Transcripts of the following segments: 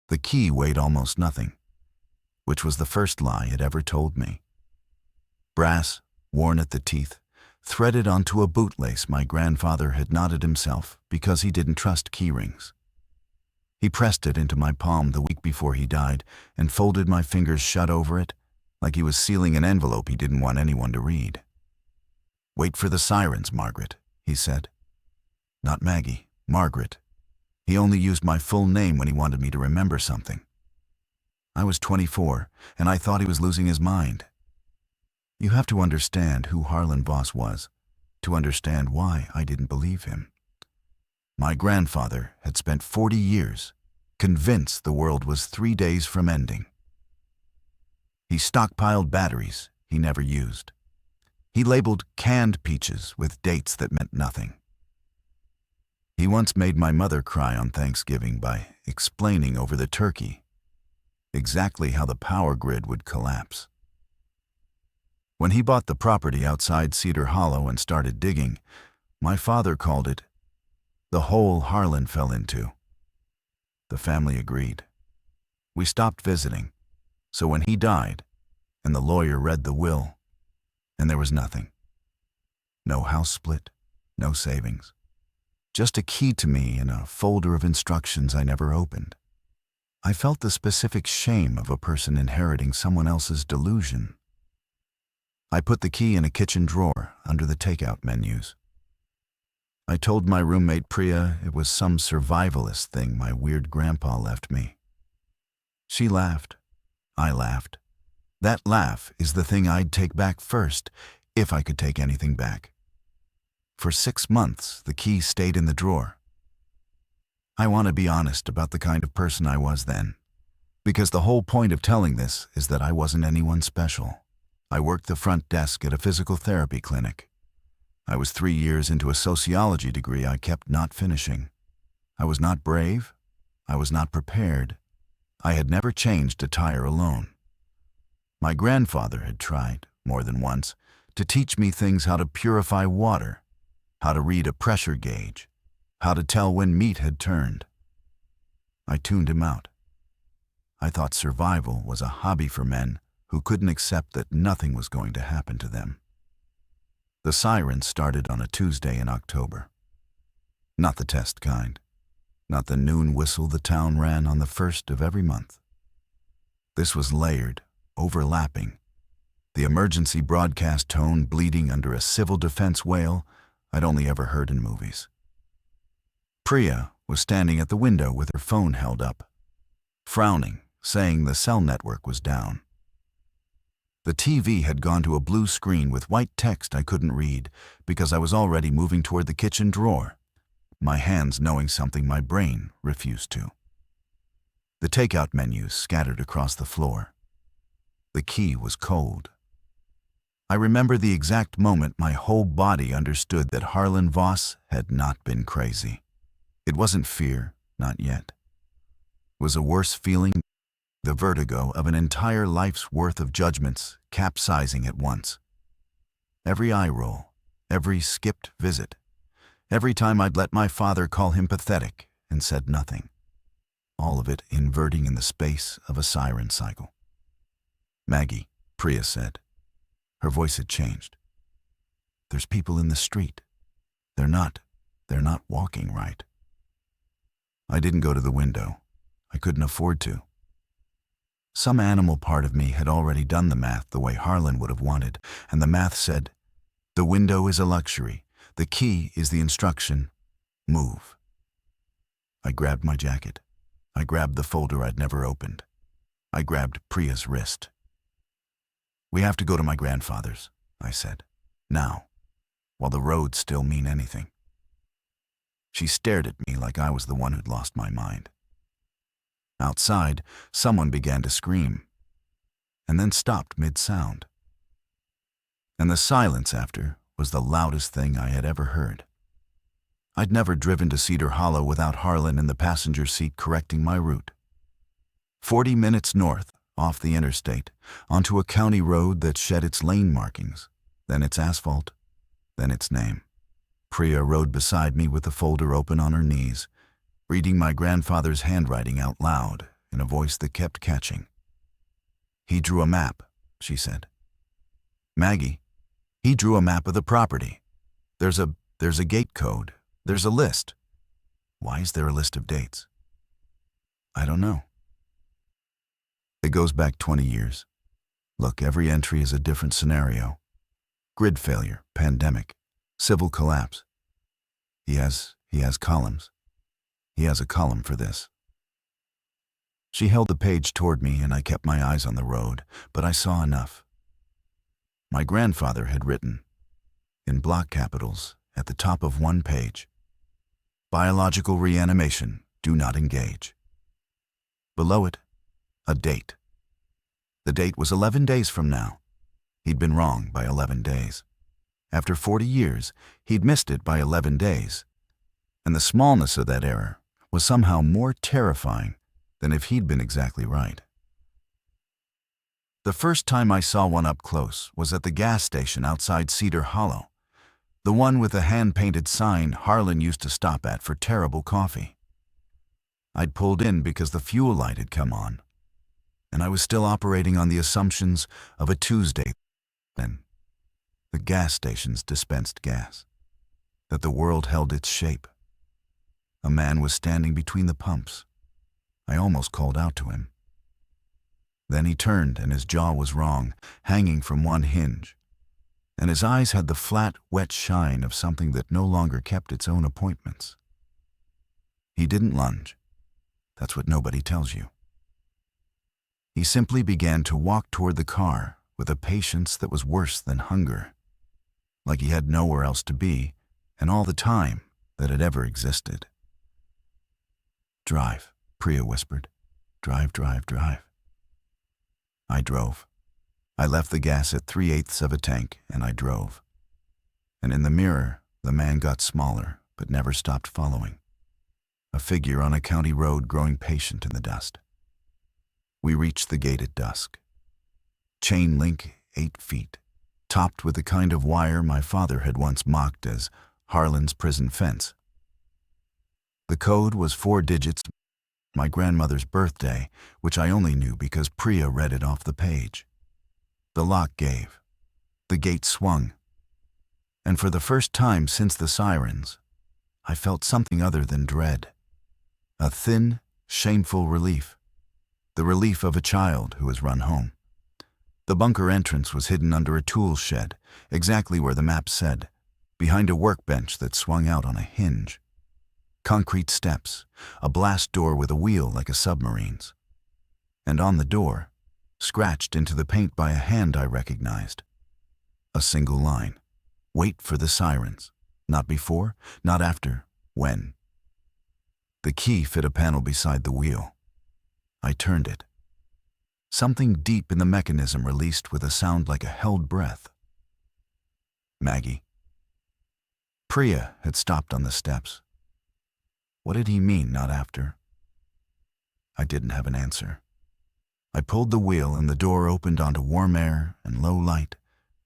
The key weighed almost nothing, which was the first lie it ever told me. Brass, worn at the teeth, threaded onto a bootlace my grandfather had knotted himself because he didn't trust key rings. He pressed it into my palm the week before he died and folded my fingers shut over it like he was sealing an envelope he didn't want anyone to read. "Wait for the sirens, Margaret," he said. Not Maggie, Margaret. He only used my full name when he wanted me to remember something. I was 24, and I thought he was losing his mind. You have to understand who Harlan Voss was to understand why I didn't believe him. My grandfather had spent 40 years convinced the world was 3 days from ending. He stockpiled batteries he never used. He labeled canned peaches with dates that meant nothing. He once made my mother cry on Thanksgiving by explaining over the turkey exactly how the power grid would collapse. When he bought the property outside Cedar Hollow and started digging, my father called it the hole Harlan fell into. The family agreed. We stopped visiting, so when he died, and the lawyer read the will, and there was nothing. No house split, no savings. Just a key to me and a folder of instructions I never opened. I felt the specific shame of a person inheriting someone else's delusion. I put the key in a kitchen drawer under the takeout menus. I told my roommate Priya it was some survivalist thing my weird grandpa left me. She laughed. I laughed. That laugh is the thing I'd take back first, if I could take anything back. For 6 months, the key stayed in the drawer. I want to be honest about the kind of person I was then, because the whole point of telling this is that I wasn't anyone special. I worked the front desk at a physical therapy clinic. I was 3 years into a sociology degree I kept not finishing. I was not brave. I was not prepared. I had never changed a tire alone. My grandfather had tried, more than once, to teach me things how to purify water, how to read a pressure gauge, how to tell when meat had turned. I tuned him out. I thought survival was a hobby for men who couldn't accept that nothing was going to happen to them. The Sirens started on a Tuesday in October. Not the test kind. Not the noon whistle the town ran on the 1st of every month. This was layered, overlapping, the emergency broadcast tone bleeding under a civil defense wail I'd only ever heard in movies. Priya was standing at the window with her phone held up, frowning, saying the cell network was down. The TV had gone to a blue screen with white text I couldn't read because I was already moving toward the kitchen drawer, my hands knowing something my brain refused to. The takeout menus scattered across the floor. The key was cold. I remember the exact moment my whole body understood that Harlan Voss had not been crazy. It wasn't fear, not yet. It was a worse feeling, the vertigo of an entire life's worth of judgments capsizing at once. Every eye roll, every skipped visit, every time I'd let my father call him pathetic and said nothing. All of it inverting in the space of a siren cycle. "Maggie," Priya said. Her voice had changed. "There's people in the street. They're not walking right." I didn't go to the window. I couldn't afford to. Some animal part of me had already done the math the way Harlan would have wanted, and the math said, the window is a luxury. The key is the instruction. Move. I grabbed my jacket. I grabbed the folder I'd never opened. I grabbed Priya's wrist. "We have to go to my grandfather's," I said. "Now, while the roads still mean anything." She stared at me like I was the one who'd lost my mind. Outside, someone began to scream, and then stopped mid-sound. And the silence after was the loudest thing I had ever heard. I'd never driven to Cedar Hollow without Harlan in the passenger seat correcting my route. 40 minutes north, off the interstate, onto a county road that shed its lane markings, then its asphalt, then its name. Priya rode beside me with the folder open on her knees, reading my grandfather's handwriting out loud in a voice that kept catching. "He drew a map," she said. "Maggie, he drew a map of the property. There's a gate code. There's a list." "Why is there a list of dates?" "I don't know. It goes back 20 years. Look, every entry is a different scenario. Grid failure, pandemic, civil collapse. He has columns. He has a column for this." She held the page toward me and I kept my eyes on the road, but I saw enough. My grandfather had written, in block capitals, at the top of one page, "Biological reanimation, do not engage." Below it, a date. The date was 11 days from now. He'd been wrong by 11 days. After 40 years, he'd missed it by 11 days. And the smallness of that error was somehow more terrifying than if he'd been exactly right. The first time I saw one up close was at the gas station outside Cedar Hollow, the one with the hand-painted sign Harlan used to stop at for terrible coffee. I'd pulled in because the fuel light had come on, and I was still operating on the assumptions of a Tuesday then. The gas stations dispensed gas, that the world held its shape. A man was standing between the pumps. I almost called out to him. Then he turned and his jaw was wrong, hanging from one hinge, and his eyes had the flat, wet shine of something that no longer kept its own appointments. He didn't lunge. That's what nobody tells you. He simply began to walk toward the car with a patience that was worse than hunger, like he had nowhere else to be and all the time that had ever existed. "Drive," Priya whispered. "Drive, drive, drive." I drove. I left the gas at 3/8 of a tank, and I drove. And in the mirror, the man got smaller, but never stopped following. A figure on a county road growing patient in the dust. We reached the gate at dusk. Chain link 8 feet, topped with the kind of wire my father had once mocked as Harlan's prison fence. The code was 4 digits, my grandmother's birthday, which I only knew because Priya read it off the page. The lock gave. The gate swung. And for the first time since the Sirens, I felt something other than dread. A thin, shameful relief. The relief of a child who has run home. The bunker entrance was hidden under a tool shed, exactly where the map said, behind a workbench that swung out on a hinge. Concrete steps, a blast door with a wheel like a submarine's. And on the door, scratched into the paint by a hand I recognized, a single line. "Wait for the Sirens. Not before, not after, when." The key fit a panel beside the wheel. I turned it. Something deep in the mechanism released with a sound like a held breath. "Maggie." Priya had stopped on the steps. What did he mean, not after? I didn't have an answer. I pulled the wheel and the door opened onto warm air and low light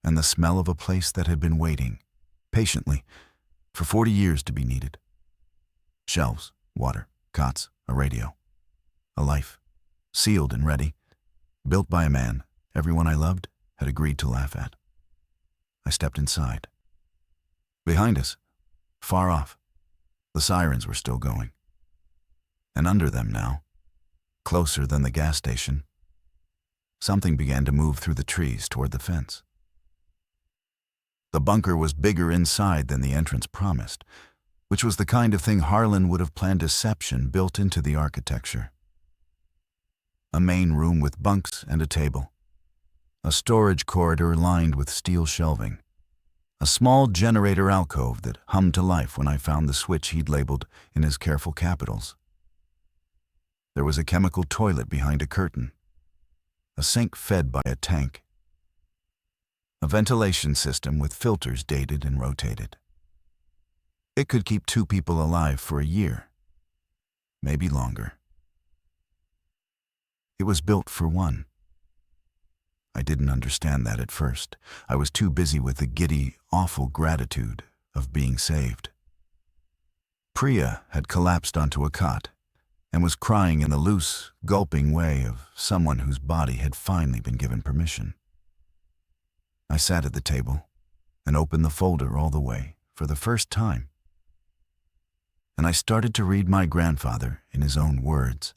and the smell of a place that had been waiting, patiently, for 40 years to be needed. Shelves, water, cots, a radio. A life, sealed and ready, built by a man everyone I loved had agreed to laugh at. I stepped inside. Behind us, far off, the Sirens were still going. And under them now, closer than the gas station, something began to move through the trees toward the fence. The bunker was bigger inside than the entrance promised, which was the kind of thing Harlan would have planned deception built into the architecture. A main room with bunks and a table. A storage corridor lined with steel shelving. A small generator alcove that hummed to life when I found the switch he'd labeled in his careful capitals. There was a chemical toilet behind a curtain. A sink fed by a tank. A ventilation system with filters dated and rotated. It could keep 2 people alive for a year, maybe longer. It was built for 1. I didn't understand that at first. I was too busy with the giddy, awful gratitude of being saved. Priya had collapsed onto a cot, and was crying in the loose, gulping way of someone whose body had finally been given permission. I sat at the table and opened the folder all the way for the first time. And I started to read my grandfather in his own words,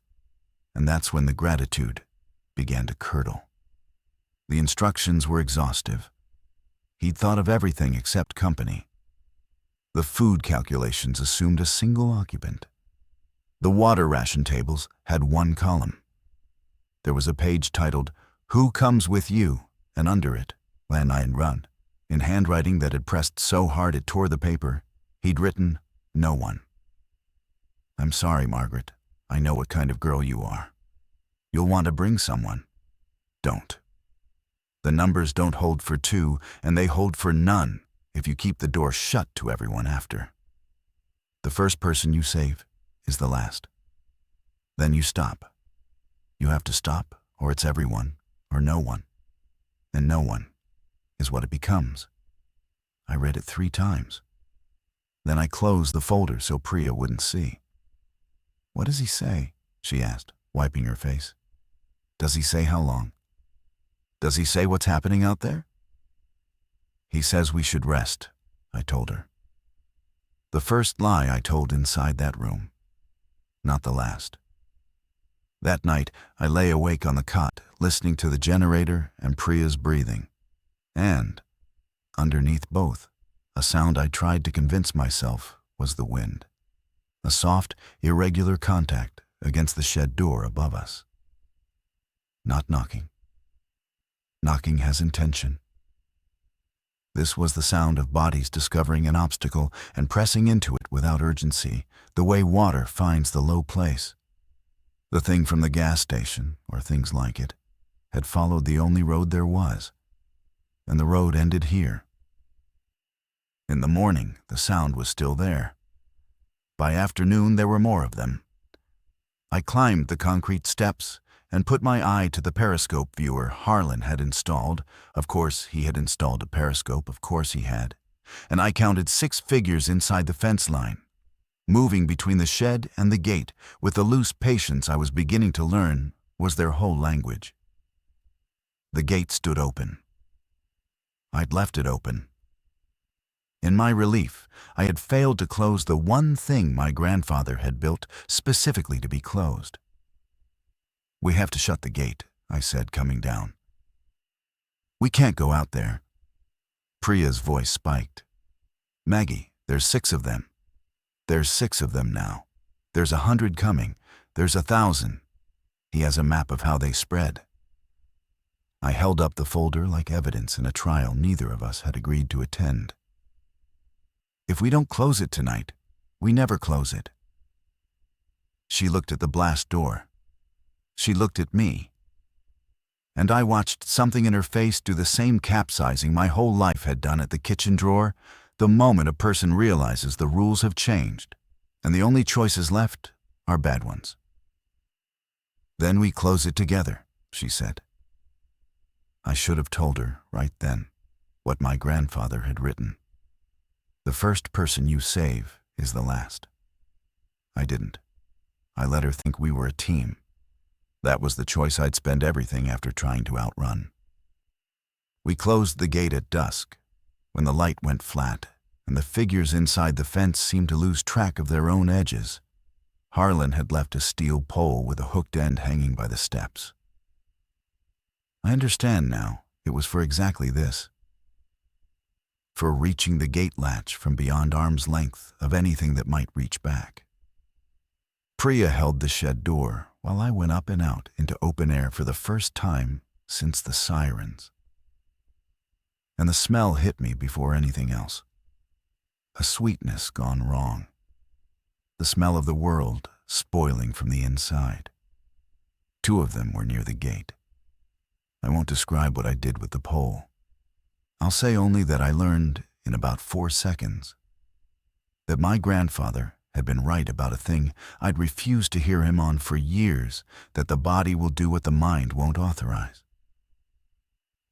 and that's when the gratitude began to curdle. The instructions were exhaustive. He'd thought of everything except company. The food calculations assumed a single occupant. The water ration tables had one column. There was a page titled, "Who Comes With You?" and under it, when I'd run, in handwriting that had pressed so hard it tore the paper, he'd written, "No one." "I'm sorry, Margaret. I know what kind of girl you are. You'll want to bring someone. Don't. The numbers don't hold for two, and they hold for none if you keep the door shut to everyone after. The first person you save is the last. Then you stop. You have to stop, or it's everyone, or no one. And no one is what it becomes." I read it 3 times. Then I closed the folder so Priya wouldn't see. "What does he say?" she asked, wiping her face. "Does he say how long? Does he say what's happening out there?" "He says we should rest," I told her. The first lie I told inside that room, not the last. That night, I lay awake on the cot, listening to the generator and Priya's breathing. And, underneath both, a sound I tried to convince myself was the wind. A soft, irregular contact against the shed door above us. Not knocking. Knocking has intention. This was the sound of bodies discovering an obstacle and pressing into it without urgency, the way water finds the low place. The thing from the gas station, or things like it, had followed the only road there was, and the road ended here. In the morning, the sound was still there. By afternoon, there were more of them. I climbed the concrete steps and put my eye to the periscope viewer Harlan had installed. Of course, he had installed a periscope, of course he had. And I counted 6 figures inside the fence line, moving between the shed and the gate with the loose patience I was beginning to learn was their whole language. The gate stood open. I'd left it open. In my relief, I had failed to close the one thing my grandfather had built specifically to be closed. "We have to shut the gate," I said, coming down. "We can't go out there." Priya's voice spiked. "Maggie, there's 6 of them. There's 6 of them now. There's 100 coming. There's 1,000. He has a map of how they spread." I held up the folder like evidence in a trial neither of us had agreed to attend. "If we don't close it tonight, we never close it." She looked at the blast door. She looked at me. And I watched something in her face do the same capsizing my whole life had done at the kitchen drawer, the moment a person realizes the rules have changed, and the only choices left are bad ones. "Then we close it together," she said. I should have told her right then what my grandfather had written. The first person you save is the last. I didn't. I let her think we were a team. That was the choice I'd spend everything after trying to outrun. We closed the gate at dusk, when the light went flat, and the figures inside the fence seemed to lose track of their own edges. Harlan had left a steel pole with a hooked end hanging by the steps. I understand now, it was for exactly this. For reaching the gate latch from beyond arm's length of anything that might reach back. Priya held the shed door while I went up and out into open air for the first time since the Sirens. And the smell hit me before anything else. A sweetness gone wrong. The smell of the world spoiling from the inside. 2 of them were near the gate. I won't describe what I did with the pole. I'll say only that I learned in about 4 seconds that my grandfather had been right about a thing I'd refused to hear him on for years, that the body will do what the mind won't authorize.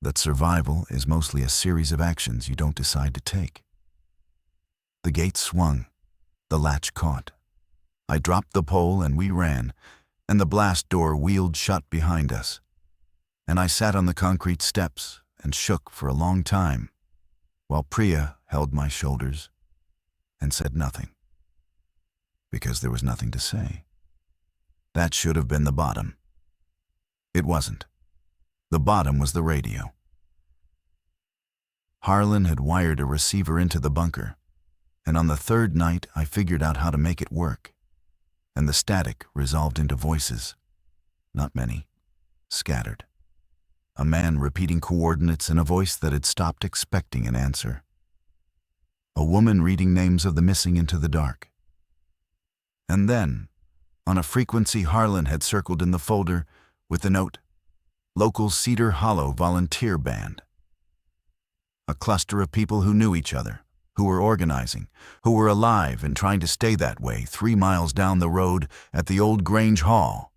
That survival is mostly a series of actions you don't decide to take. The gate swung. The latch caught. I dropped the pole and we ran, and the blast door wheeled shut behind us. And I sat on the concrete steps and shook for a long time, while Priya held my shoulders and said nothing. Because there was nothing to say. That should have been the bottom. It wasn't. The bottom was the radio. Harlan had wired a receiver into the bunker, and on the third night I figured out how to make it work, and the static resolved into voices. Not many, scattered. A man repeating coordinates in a voice that had stopped expecting an answer. A woman reading names of the missing into the dark. And then, on a frequency Harlan had circled in the folder with the note, Local Cedar Hollow Volunteer Band. A cluster of people who knew each other, who were organizing, who were alive and trying to stay that way 3 miles down the road at the old Grange Hall.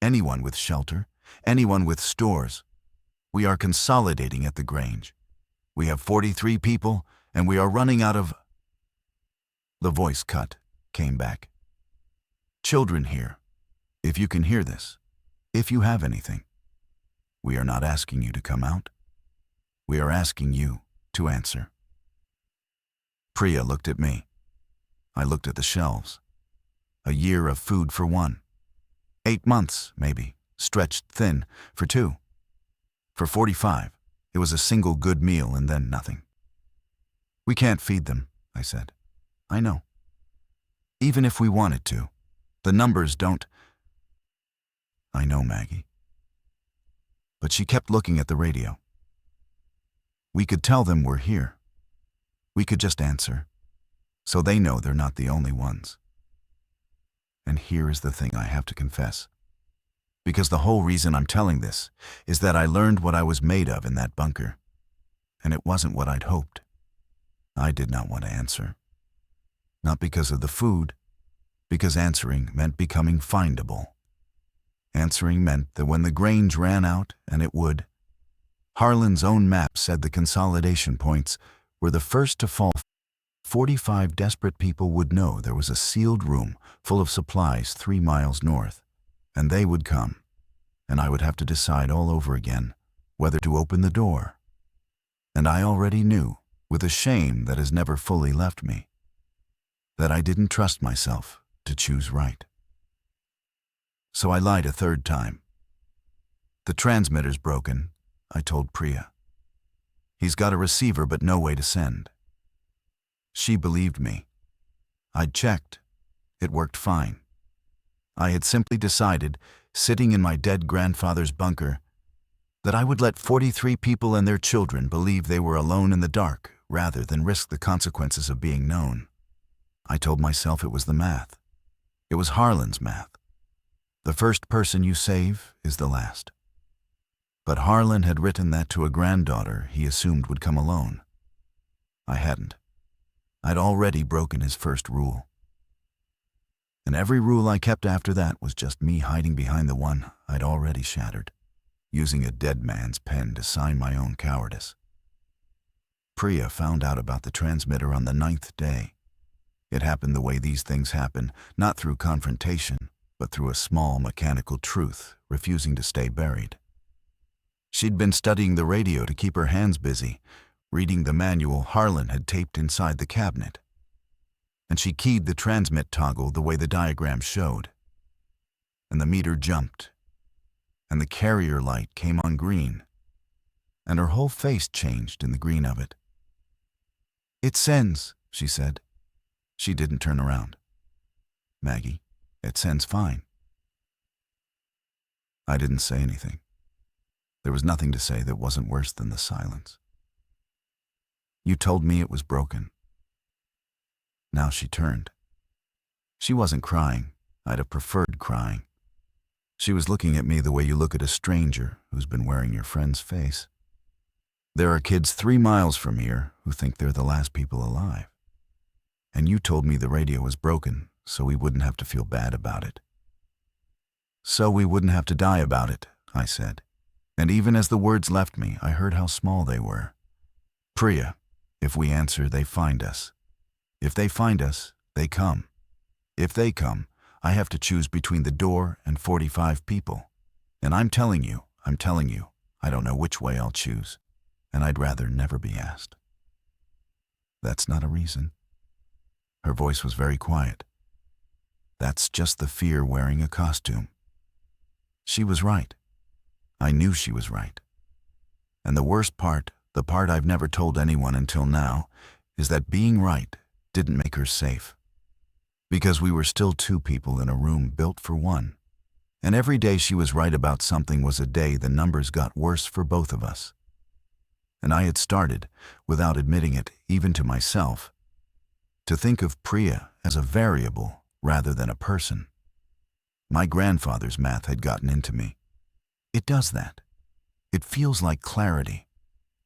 Anyone with shelter, anyone with stores. We are consolidating at the Grange. We have 43 people, and we are running out of... The voice cut, came back. Children here, if you can hear this, if you have anything, we are not asking you to come out. We are asking you to answer. Priya looked at me. I looked at the shelves. A year of food for one. 8 months, maybe, stretched thin, for 2. For 45, it was a single good meal and then nothing. We can't feed them, I said. I know. Even if we wanted to, the numbers don't. I know, Maggie. But she kept looking at the radio. We could tell them we're here. We could just answer, so they know they're not the only ones. And here is the thing I have to confess. Because the whole reason I'm telling this is that I learned what I was made of in that bunker. And it wasn't what I'd hoped. I did not want to answer. Not because of the food, because answering meant becoming findable. Answering meant that when the Grange ran out, and it would, Harlan's own map said the consolidation points were the first to fall. 45 desperate people would know there was a sealed room full of supplies 3 miles north, and they would come, and I would have to decide all over again whether to open the door. And I already knew, with a shame that has never fully left me, that I didn't trust myself to choose right. So I lied a third time. The transmitter's broken, I told Priya. He's got a receiver but no way to send. She believed me. I'd checked. It worked fine. I had simply decided, sitting in my dead grandfather's bunker, that I would let 43 people and their children believe they were alone in the dark rather than risk the consequences of being known. I told myself it was the math. It was Harlan's math. The first person you save is the last. But Harlan had written that to a granddaughter he assumed would come alone. I hadn't. I'd already broken his first rule. And every rule I kept after that was just me hiding behind the one I'd already shattered, using a dead man's pen to sign my own cowardice. Priya found out about the transmitter on the 9th day. It happened the way these things happen, not through confrontation, but through a small mechanical truth refusing to stay buried. She'd been studying the radio to keep her hands busy, reading the manual Harlan had taped inside the cabinet. And she keyed the transmit toggle the way the diagram showed. And the meter jumped, and the carrier light came on green, and her whole face changed in the green of it. "It sends," she said. She didn't turn around. "Maggie, it sends fine." I didn't say anything. There was nothing to say that wasn't worse than the silence. "You told me it was broken." Now she turned. She wasn't crying. I'd have preferred crying. She was looking at me the way you look at a stranger who's been wearing your friend's face. There are kids 3 miles from here who think they're the last people alive. And you told me the radio was broken so we wouldn't have to feel bad about it. "So we wouldn't have to die about it," I said. And even as the words left me, I heard how small they were. "Priya, if we answer, they find us. If they find us, they come. If they come, I have to choose between the door and 45 people. And I'm telling you, I don't know which way I'll choose, and I'd rather never be asked. That's not a reason. Her voice was very quiet. That's just the fear wearing a costume. She was right. I knew she was right. And the worst part, the part I've never told anyone until now, is that being right didn't make her safe. Because we were still two people in a room built for one. And every day she was right about something was a day the numbers got worse for both of us. And I had started, without admitting it even to myself, to think of Priya as a variable rather than a person. My grandfather's math had gotten into me. It does that. It feels like clarity.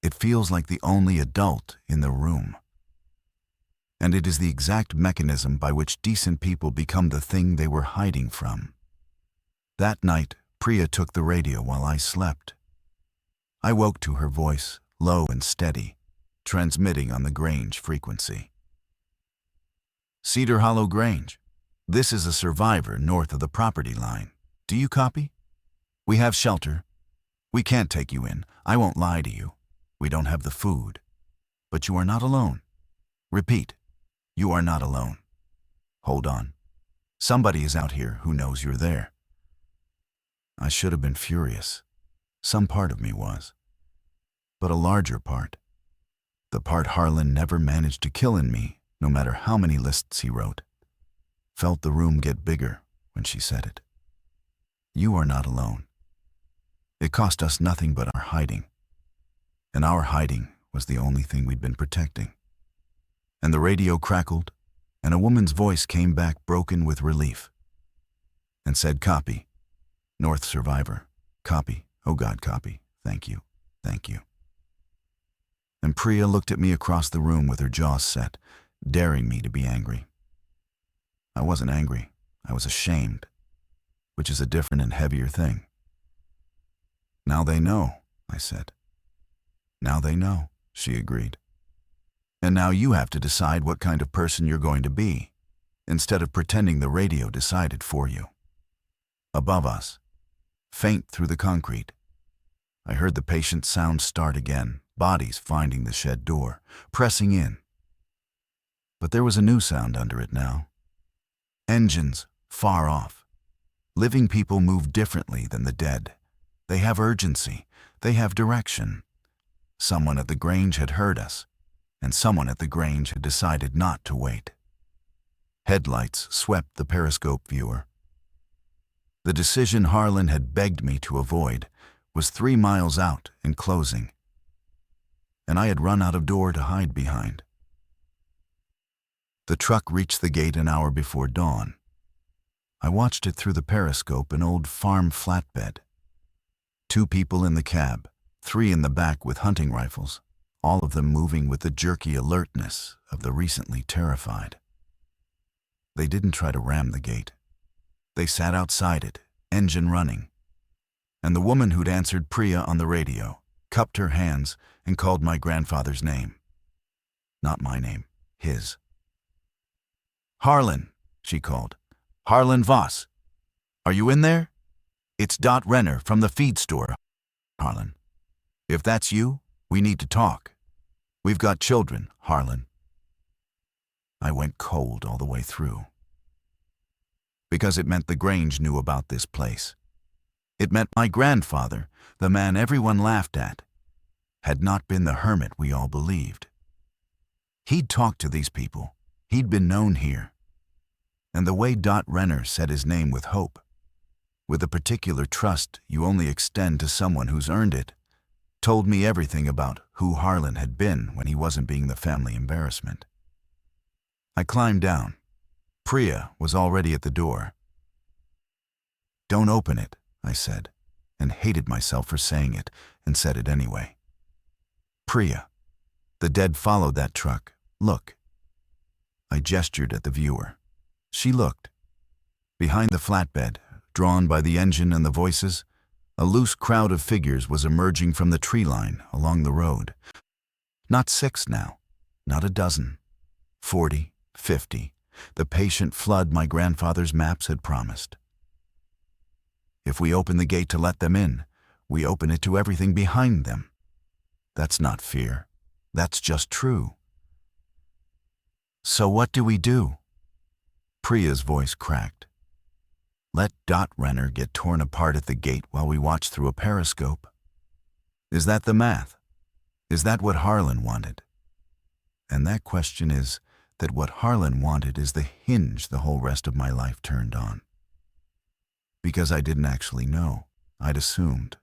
It feels like the only adult in the room. And it is the exact mechanism by which decent people become the thing they were hiding from. That night, Priya took the radio while I slept. I woke to her voice, low and steady, transmitting on the Grange frequency. Cedar Hollow Grange. This is a survivor north of the property line. Do you copy? We have shelter. We can't take you in. I won't lie to you. We don't have the food. But you are not alone. Repeat, you are not alone. Hold on. Somebody is out here who knows you're there. I should have been furious. Some part of me was. But a larger part, the part Harlan never managed to kill in me, no matter how many lists he wrote, felt the room get bigger when she said it. You are not alone. It cost us nothing but our hiding. And our hiding was the only thing we'd been protecting. And the radio crackled, and a woman's voice came back broken with relief and said, "Copy. North survivor. Copy. Oh God, copy. Thank you. Thank you." And Priya looked at me across the room with her jaws set, daring me to be angry. I wasn't angry. I was ashamed, which is a different and heavier thing. "Now they know," I said. "Now they know," she agreed. "And now you have to decide what kind of person you're going to be, instead of pretending the radio decided for you." Above us, faint through the concrete, I heard the patient sound start again, bodies finding the shed door, pressing in. But there was a new sound under it now. Engines, far off. Living people move differently than the dead. They have urgency. They have direction. Someone at the Grange had heard us, and someone at the Grange had decided not to wait. Headlights swept the periscope viewer. The decision Harlan had begged me to avoid was 3 miles out and closing, and I had run out of door to hide behind. The truck reached the gate an hour before dawn. I watched it through the periscope, an old farm flatbed. 2 people in the cab, 3 in the back with hunting rifles, all of them moving with the jerky alertness of the recently terrified. They didn't try to ram the gate. They sat outside it, engine running. And the woman who'd answered Priya on the radio cupped her hands and called my grandfather's name. Not my name, his. "Harlan," she called. "Harlan Voss. Are you in there? It's Dot Renner from the feed store, Harlan. If that's you, we need to talk. We've got children, Harlan." I went cold all the way through. Because it meant the Grange knew about this place. It meant my grandfather, the man everyone laughed at, had not been the hermit we all believed. He'd talked to these people. He'd been known here. And the way Dot Renner said his name with hope, with a particular trust you only extend to someone who's earned it, told me everything about who Harlan had been when he wasn't being the family embarrassment. I climbed down. Priya was already at the door. "Don't open it," I said, and hated myself for saying it, and said it anyway. "Priya, the dead followed that truck. Look." I gestured at the viewer. She looked. Behind the flatbed, drawn by the engine and the voices, a loose crowd of figures was emerging from the tree line along the road. Not 6 now, not a dozen, 40, 50, the patient flood my grandfather's maps had promised. If we open the gate to let them in, we open it to everything behind them. That's not fear. That's just true. So what do we do? Priya's voice cracked. Let Renner get torn apart at the gate while we watch through a periscope. Is that the math? Is that what Harlan wanted? And that question is that what Harlan wanted is the hinge the whole rest of my life turned on. Because I didn't actually know, I'd assumed.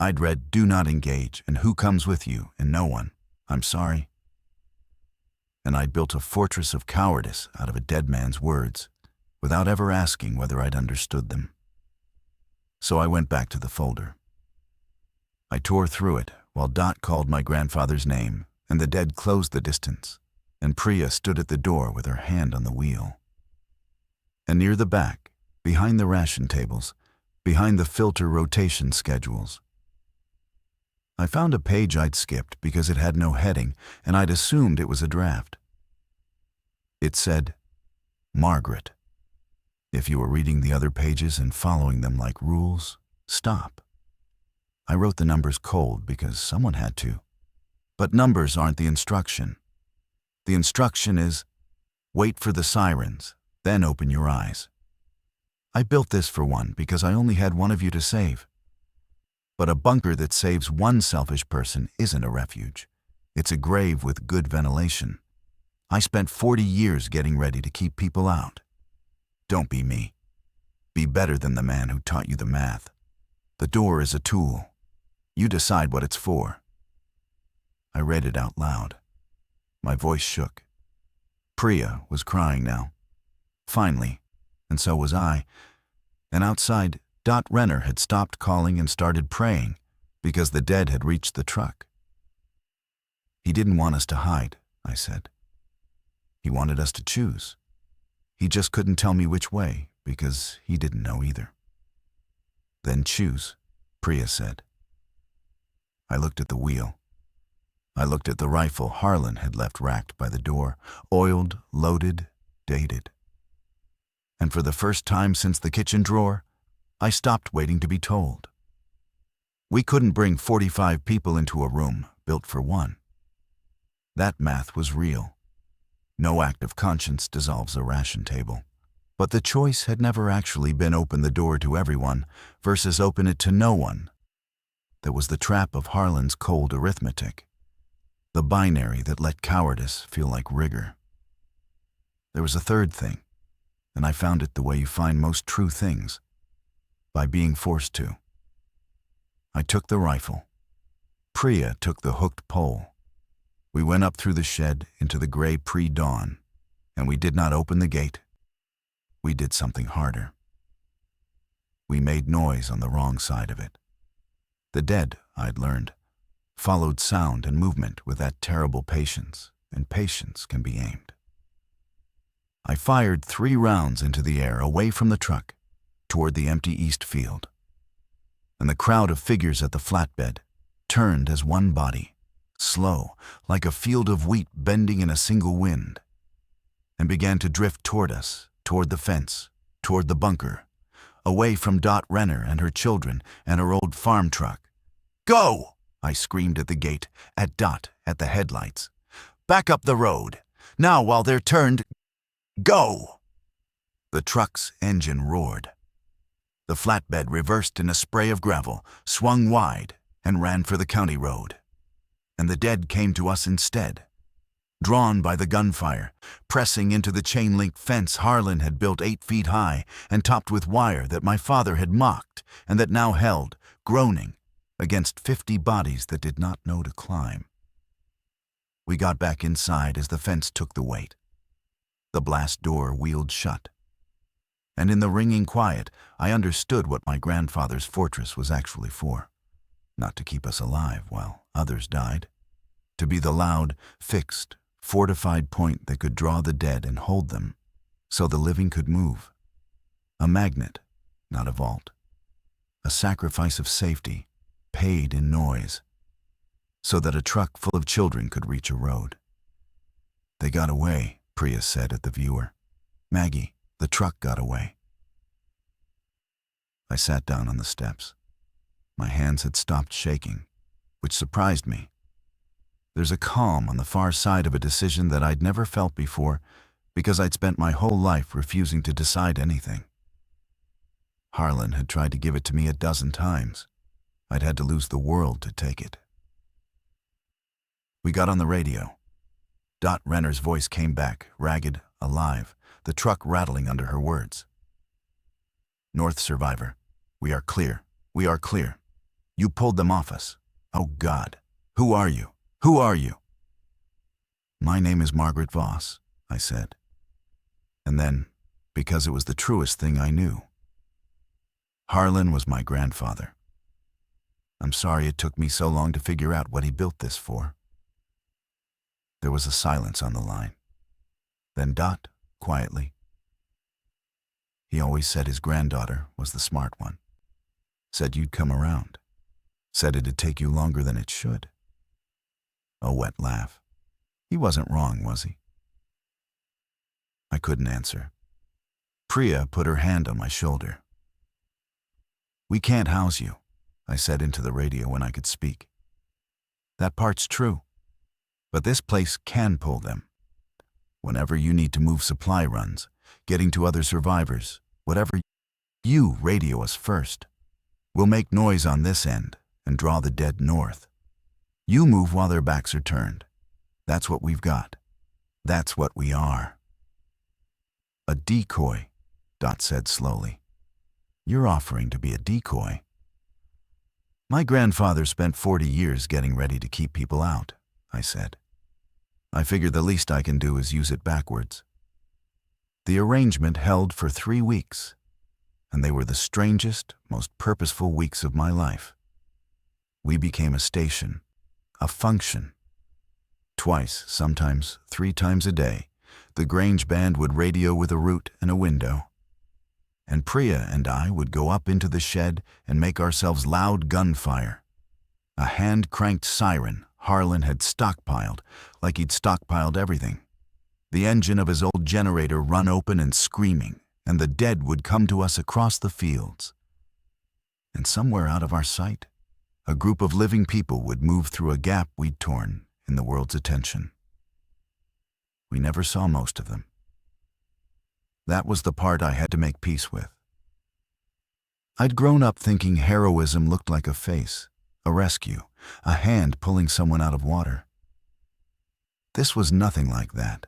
I'd read Do Not Engage and Who Comes With You and No One, I'm sorry. And I'd built a fortress of cowardice out of a dead man's words, without ever asking whether I'd understood them. So I went back to the folder. I tore through it while Dot called my grandfather's name, and the dead closed the distance, and Priya stood at the door with her hand on the wheel. And near the back, behind the ration tables, behind the filter rotation schedules, I found a page I'd skipped because it had no heading, and I'd assumed it was a draft. It said, Margaret. If you were reading the other pages and following them like rules, stop. I wrote the numbers cold because someone had to. But numbers aren't the instruction. The instruction is, wait for the sirens, then open your eyes. I built this for one because I only had one of you to save. But a bunker that saves one selfish person isn't a refuge. It's a grave with good ventilation. I spent 40 years getting ready to keep people out. Don't be me. Be better than the man who taught you the math. The door is a tool. You decide what it's for. I read it out loud. My voice shook. Priya was crying now. Finally, and so was I. And outside, Renner had stopped calling and started praying because the dead had reached the truck. He didn't want us to hide, I said. He wanted us to choose. He just couldn't tell me which way because he didn't know either. Then choose, Priya said. I looked at the wheel. I looked at the rifle Harlan had left racked by the door, oiled, loaded, dated. And for the first time since the kitchen drawer, I stopped waiting to be told. We couldn't bring 45 people into a room built for one. That math was real. No act of conscience dissolves a ration table. But the choice had never actually been open the door to everyone versus open it to no one. That was the trap of Harlan's cold arithmetic. The binary that let cowardice feel like rigor. There was a third thing, and I found it the way you find most true things. By being forced to. I took the rifle. Priya took the hooked pole. We went up through the shed into the gray pre-dawn, and we did not open the gate. We did something harder. We made noise on the wrong side of it. The dead, I'd learned, followed sound and movement with that terrible patience, and patience can be aimed. I fired 3 rounds into the air away from the truck, toward the empty east field. And the crowd of figures at the flatbed turned as one body, slow, like a field of wheat bending in a single wind, and began to drift toward us, toward the fence, toward the bunker, away from Renner and her children and her old farm truck. Go! I screamed at the gate, at at the headlights. Back up the road. Now while they're turned, go! The truck's engine roared. The flatbed reversed in a spray of gravel, swung wide, and ran for the county road. And the dead came to us instead. Drawn by the gunfire, pressing into the chain-link fence Harlan had built 8 feet high and topped with wire that my father had mocked and that now held, groaning, against 50 bodies that did not know to climb. We got back inside as the fence took the weight. The blast door wheeled shut. And in the ringing quiet, I understood what my grandfather's fortress was actually for. Not to keep us alive while others died. To be the loud, fixed, fortified point that could draw the dead and hold them, so the living could move. A magnet, not a vault. A sacrifice of safety, paid in noise, so that a truck full of children could reach a road. They got away, Priya said at the viewer. "Maggie, the truck got away." I sat down on the steps. My hands had stopped shaking, which surprised me. There's a calm on the far side of a decision that I'd never felt before because I'd spent my whole life refusing to decide anything. Harlan had tried to give it to me a dozen times. I'd had to lose the world to take it. We got on the radio. Dot Renner's voice came back, ragged, alive, the truck rattling under her words. "North survivor, we are clear. We are clear. You pulled them off us. Oh God, who are you? Who are you?" "My name is Margaret Voss," I said. And then, because it was the truest thing I knew, Harlan was my grandfather. I'm sorry it took me so long to figure out what he built this for. There was a silence on the line. Then Dot, quietly. "He always said his granddaughter was the smart one. Said you'd come around. Said it'd take you longer than it should." A wet laugh. He wasn't wrong, was he? I couldn't answer. Priya put her hand on my shoulder. "We can't house you," I said into the radio when I could speak. "That part's true. But this place can pull them. Whenever you need to move supply runs, getting to other survivors, whatever, you radio us first. We'll make noise on this end and draw the dead north. You move while their backs are turned. That's what we've got. That's what we are." "A decoy," Dot said slowly. "You're offering to be a decoy." "My grandfather spent 40 years getting ready to keep people out," I said. "I figure the least I can do is use it backwards." The arrangement held for 3 weeks, and they were the strangest, most purposeful weeks of my life. We became a station, a function. Twice, sometimes 3 times a day, the Grange band would radio with a route and a window. And Priya and I would go up into the shed and make ourselves loud gunfire. A hand-cranked siren Harlan had stockpiled, like he'd stockpiled everything. The engine of his old generator run open and screaming, and the dead would come to us across the fields. And somewhere out of our sight, a group of living people would move through a gap we'd torn in the world's attention. We never saw most of them. That was the part I had to make peace with. I'd grown up thinking heroism looked like a face, a rescue, a hand pulling someone out of water. This was nothing like that.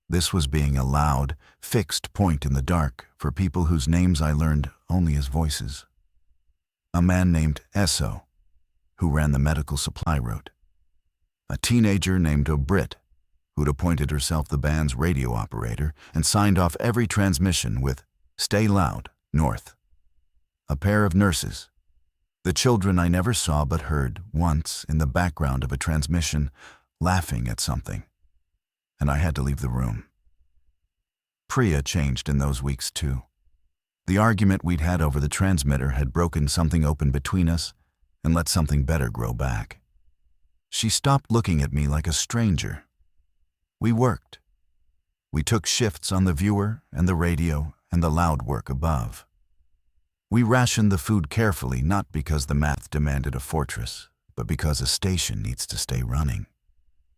This was being a loud, fixed point in the dark for people whose names I learned only as voices. A man named Esso, who ran the medical supply route. A teenager named O'Brit, who'd appointed herself the band's radio operator and signed off every transmission with "Stay loud, north." A pair of nurses. The children I never saw but heard once in the background of a transmission, laughing at something. And I had to leave the room. Priya changed in those weeks too. The argument we'd had over the transmitter had broken something open between us and let something better grow back. She stopped looking at me like a stranger. We worked. We took shifts on the viewer and the radio and the loud work above. We rationed the food carefully, not because the math demanded a fortress, but because a station needs to stay running.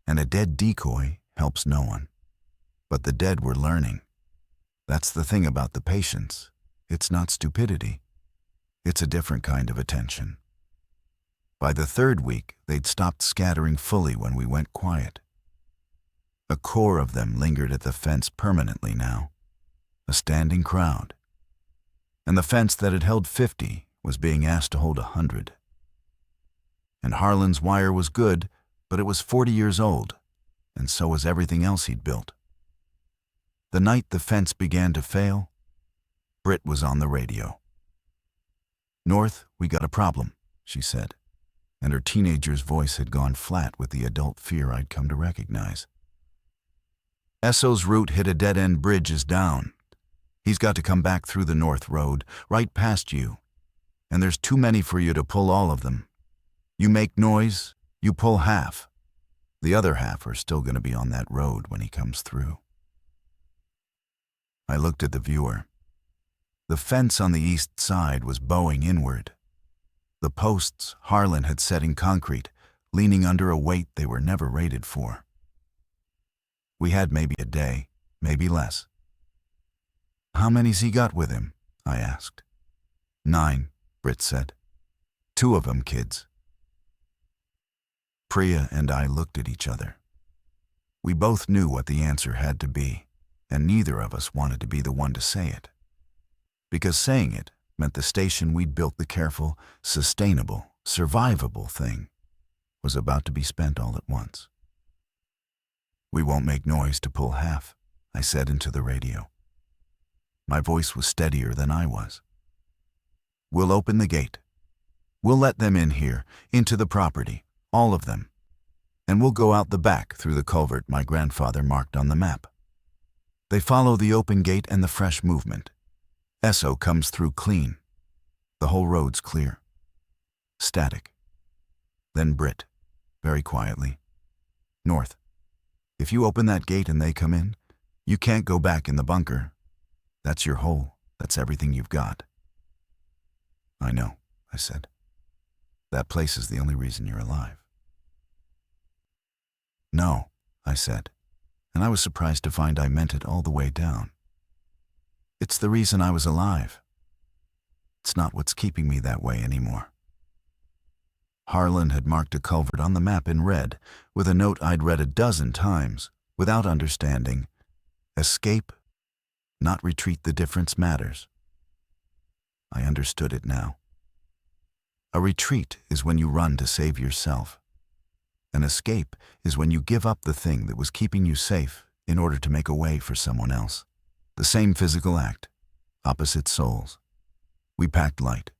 And a dead decoy helps no one. But the dead were learning. That's the thing about the patients. It's not stupidity. It's a different kind of attention. By the 3rd week, they'd stopped scattering fully when we went quiet. A core of them lingered at the fence permanently now, a standing crowd. And the fence that had held 50 was being asked to hold 100. And Harlan's wire was good, but it was 40 years old, and so was everything else he'd built. The night the fence began to fail, Britt was on the radio. "North, we got a problem," she said, and her teenager's voice had gone flat with the adult fear I'd come to recognize. "Esso's route hit a dead-end bridge is down. He's got to come back through the North Road, right past you. And there's too many for you to pull all of them. You make noise, you pull half. The other half are still going to be on that road when he comes through. I looked at the viewer. The fence on the east side was bowing inward. The posts Harlan had set in concrete, leaning under a weight they were never rated for. We had maybe a day, maybe less. "How many's he got with him?" I asked. 9, Britt said. 2 of them kids. Priya and I looked at each other. We both knew what the answer had to be, and neither of us wanted to be the one to say it. Because saying it meant the station we'd built, the careful, sustainable, survivable thing, was about to be spent all at once. "We won't make noise to pull half," I said into the radio. My voice was steadier than I was. "We'll open the gate. We'll let them in here, into the property, all of them. And we'll go out the back through the culvert my grandfather marked on the map. They follow the open gate and the fresh movement. Esso comes through clean. The whole road's clear. Static." Then Britt, very quietly, "North. If you open that gate and they come in, you can't go back in the bunker. That's your hole. That's everything you've got." "I know," I said. "That place is the only reason you're alive." "No," I said, and I was surprised to find I meant it all the way down. "It's the reason I was alive. It's not what's keeping me that way anymore." Harlan had marked a culvert on the map in red, with a note I'd read a dozen times, without understanding. "Escape, not retreat. The difference matters." I understood it now. A retreat is when you run to save yourself. An escape is when you give up the thing that was keeping you safe in order to make a way for someone else. The same physical act, opposite souls. We packed light.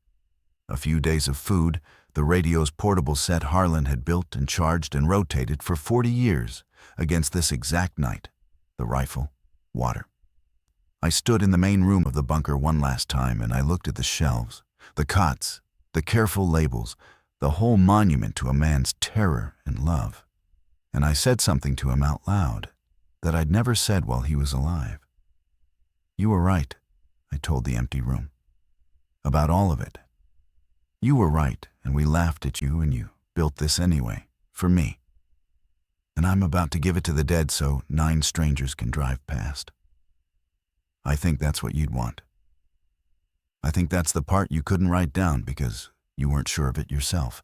A few days of food, the radio's portable set Harlan had built and charged and rotated for 40 years against this exact night, the rifle, water. I stood in the main room of the bunker one last time and I looked at the shelves, the cots, the careful labels, the whole monument to a man's terror and love. And I said something to him out loud that I'd never said while he was alive. "You were right," I told the empty room. "About all of it. You were right, and we laughed at you, and you built this anyway, for me. And I'm about to give it to the dead so 9 strangers can drive past. I think that's what you'd want. I think that's the part you couldn't write down because you weren't sure of it yourself.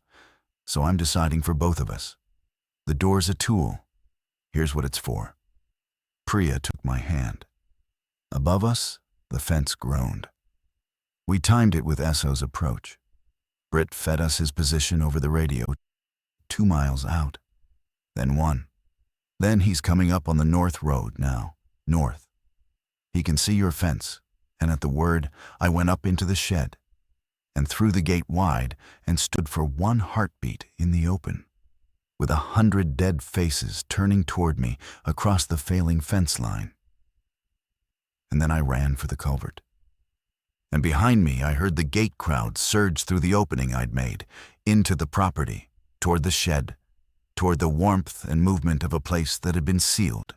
So I'm deciding for both of us. The door's a tool. Here's what it's for." Priya took my hand. Above us, the fence groaned. We timed it with Esso's approach. Britt fed us his position over the radio, 2 miles out. Then 1. Then he's coming up on the north road now, north. He can see your fence, and at the word, I went up into the shed, and threw the gate wide, and stood for 1 heartbeat in the open, with 100 dead faces turning toward me across the failing fence line. And then I ran for the culvert. And behind me I heard the gate crowd surge through the opening I'd made, into the property, toward the shed, toward the warmth and movement of a place that had been sealed,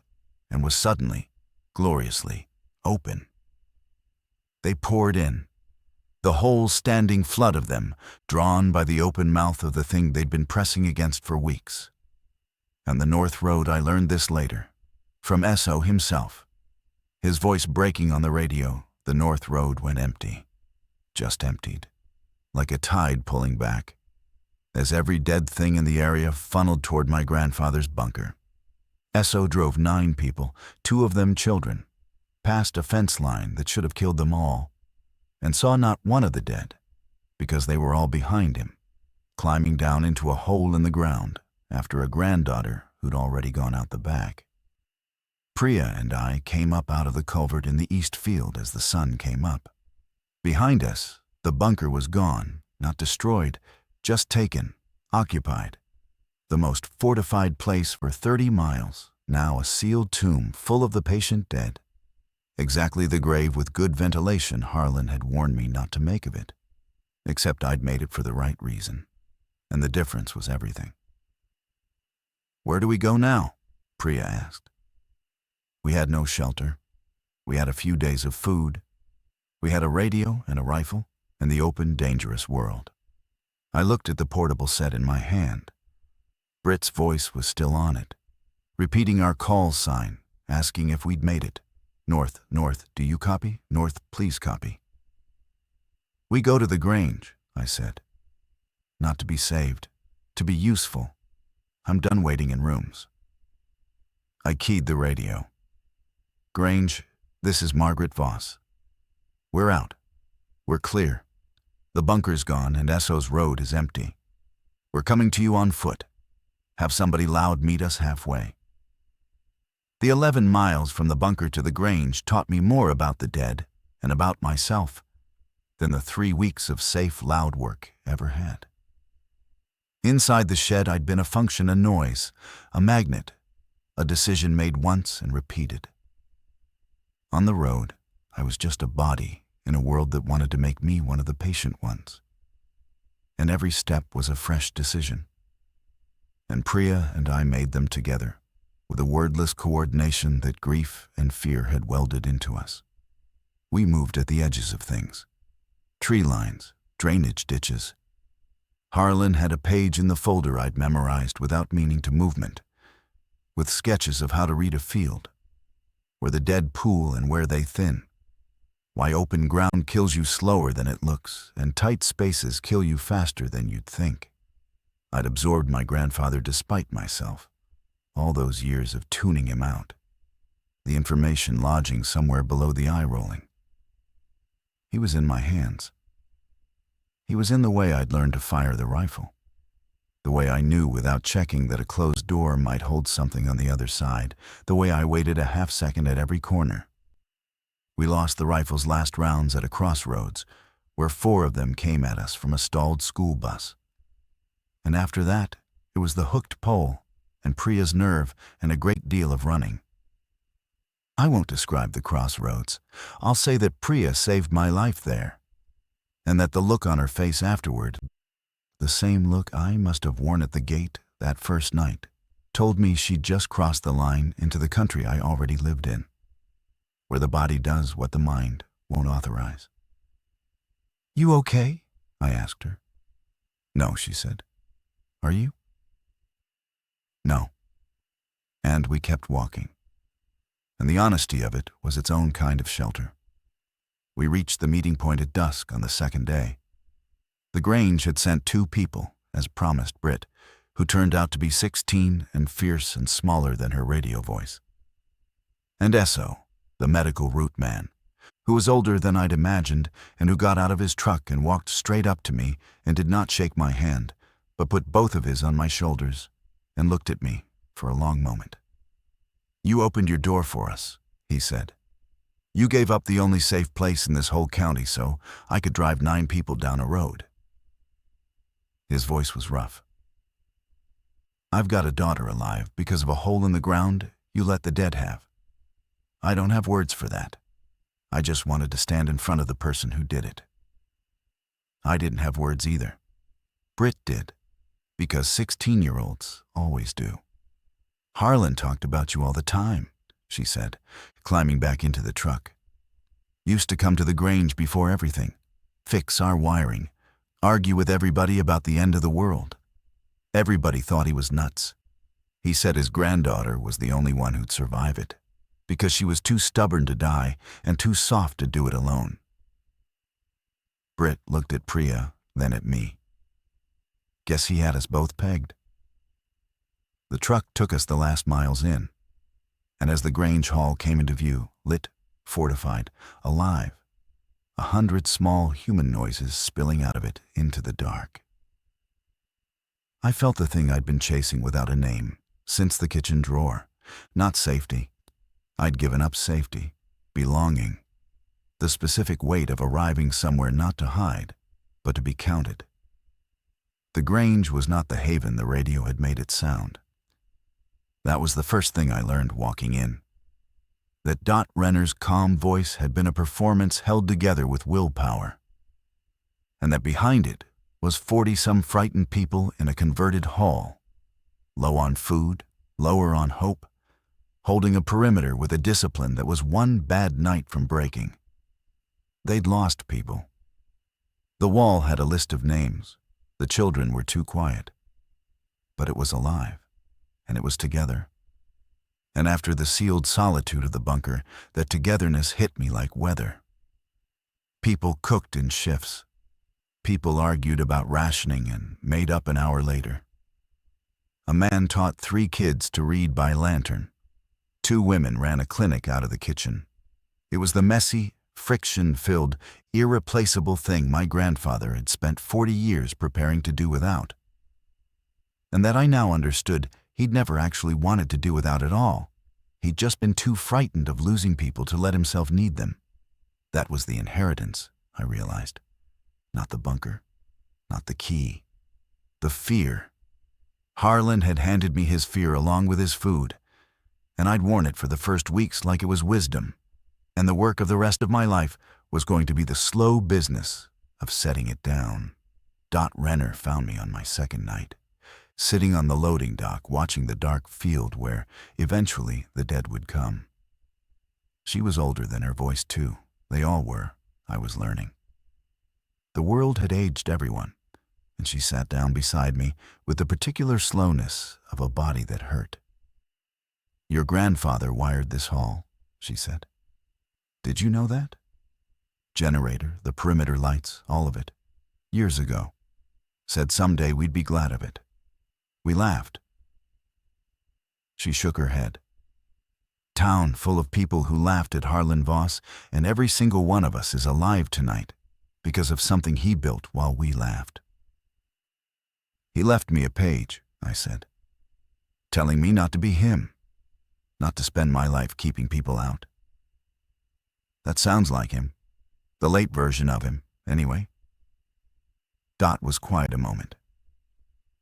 and was suddenly, gloriously, open. They poured in, the whole standing flood of them, drawn by the open mouth of the thing they'd been pressing against for weeks. And the north road, I learned this later, from Esso himself. His voice breaking on the radio, the north road went empty, just emptied, like a tide pulling back, as every dead thing in the area funneled toward my grandfather's bunker. Esso drove 9 people, 2 of them children, past a fence line that should have killed them all, and saw not one of the dead, because they were all behind him, climbing down into a hole in the ground after a granddaughter who'd already gone out the back. Priya and I came up out of the culvert in the east field as the sun came up. Behind us, the bunker was gone, not destroyed, just taken, occupied. The most fortified place for 30 miles, now a sealed tomb full of the patient dead. Exactly the grave with good ventilation Harlan had warned me not to make of it. Except I'd made it for the right reason, and the difference was everything. "Where do we go now?" Priya asked. We had no shelter. We had a few days of food. We had a radio and a rifle and the open, dangerous world. I looked at the portable set in my hand. Britt's voice was still on it, repeating our call sign, asking if we'd made it. "North, north, do you copy? North, please copy." "We go to the Grange," I said. "Not to be saved, to be useful. I'm done waiting in rooms." I keyed the radio. "Grange, this is Margaret Voss. We're out. We're clear. The bunker's gone and Esso's road is empty. We're coming to you on foot. Have somebody loud meet us halfway." The 11 miles from the bunker to the Grange taught me more about the dead and about myself than the 3 weeks of safe, loud work ever had. Inside the shed, I'd been a function, a noise, a magnet, a decision made once and repeated. On the road, I was just a body in a world that wanted to make me one of the patient ones. And every step was a fresh decision. And Priya and I made them together, with a wordless coordination that grief and fear had welded into us. We moved at the edges of things. Tree lines, drainage ditches. Harlan had a page in the folder I'd memorized without meaning to movement, with sketches of how to read a field, where the dead pool and where they thin, why open ground kills you slower than it looks, and tight spaces kill you faster than you'd think. I'd absorbed my grandfather despite myself, all those years of tuning him out, the information lodging somewhere below the eye rolling. He was in my hands. He was in the way I'd learned to fire the rifle, the way I knew without checking that a closed door might hold something on the other side, the way I waited a half second at every corner. We lost the rifle's last rounds at a crossroads, where 4 of them came at us from a stalled school bus. And after that, it was the hooked pole and Priya's nerve and a great deal of running. I won't describe the crossroads. I'll say that Priya saved my life there, and that the look on her face afterward, the same look I must have worn at the gate that first night, told me she'd just crossed the line into the country I already lived in, where the body does what the mind won't authorize. "You okay?" I asked her. "No," she said. "Are you?" "No." And we kept walking. And the honesty of it was its own kind of shelter. We reached the meeting point at dusk on the second day. The Grange had sent 2 people, as promised Britt, who turned out to be 16 and fierce and smaller than her radio voice. And Esso, the medical route man, who was older than I'd imagined and who got out of his truck and walked straight up to me and did not shake my hand, but put both of his on my shoulders and looked at me for a long moment. "You opened your door for us," he said. "You gave up the only safe place in this whole county so I could drive 9 people down a road." His voice was rough. "I've got a daughter alive because of a hole in the ground you let the dead have. I don't have words for that. I just wanted to stand in front of the person who did it." I didn't have words either. Britt did, because 16-year-olds always do. "Harlan talked about you all the time," she said, climbing back into the truck. "Used to come to the Grange before everything, fix our wiring, argue with everybody about the end of the world. Everybody thought he was nuts. He said his granddaughter was the only one who'd survive it, because she was too stubborn to die and too soft to do it alone." Britt looked at Priya, then at me. Guess he had us both pegged. The truck took us the last miles in, and as the Grange Hall came into view, lit, fortified, alive, 100 small human noises spilling out of it into the dark. I felt the thing I'd been chasing without a name, since the kitchen drawer. Not safety. I'd given up safety, belonging, the specific weight of arriving somewhere not to hide, but to be counted. The Grange was not the haven the radio had made it sound. That was the first thing I learned walking in. That Dot Renner's calm voice had been a performance held together with willpower. And that behind it was 40-some frightened people in a converted hall, low on food, lower on hope, holding a perimeter with a discipline that was one bad night from breaking. They'd lost people. The wall had a list of names. The children were too quiet. But it was alive, and it was together. And after the sealed solitude of the bunker, that togetherness hit me like weather. People cooked in shifts. People argued about rationing and made up an hour later. A man taught 3 kids to read by lantern. 2 women ran a clinic out of the kitchen. It was the messy, friction-filled, irreplaceable thing my grandfather had spent 40 years preparing to do without. And that I now understood he'd never actually wanted to do without at all. He'd just been too frightened of losing people to let himself need them. That was the inheritance, I realized. Not the bunker, not the key. The fear. Harlan had handed me his fear along with his food, and I'd worn it for the first weeks like it was wisdom, and the work of the rest of my life was going to be the slow business of setting it down. Dot Renner found me on my second night, sitting on the loading dock watching the dark field where, eventually, the dead would come. She was older than her voice, too. They all were, I was learning. The world had aged everyone, and she sat down beside me with the particular slowness of a body that hurt. "Your grandfather wired this hall," she said. "Did you know that? Generator, the perimeter lights, all of it. Years ago. Said someday we'd be glad of it. We laughed." She shook her head. "Town full of people who laughed at Harlan Voss, and every single one of us is alive tonight because of something he built while we laughed." "He left me a page," I said, "telling me not to be him, not to spend my life keeping people out." "That sounds like him. The late version of him, anyway." Dot was quiet a moment.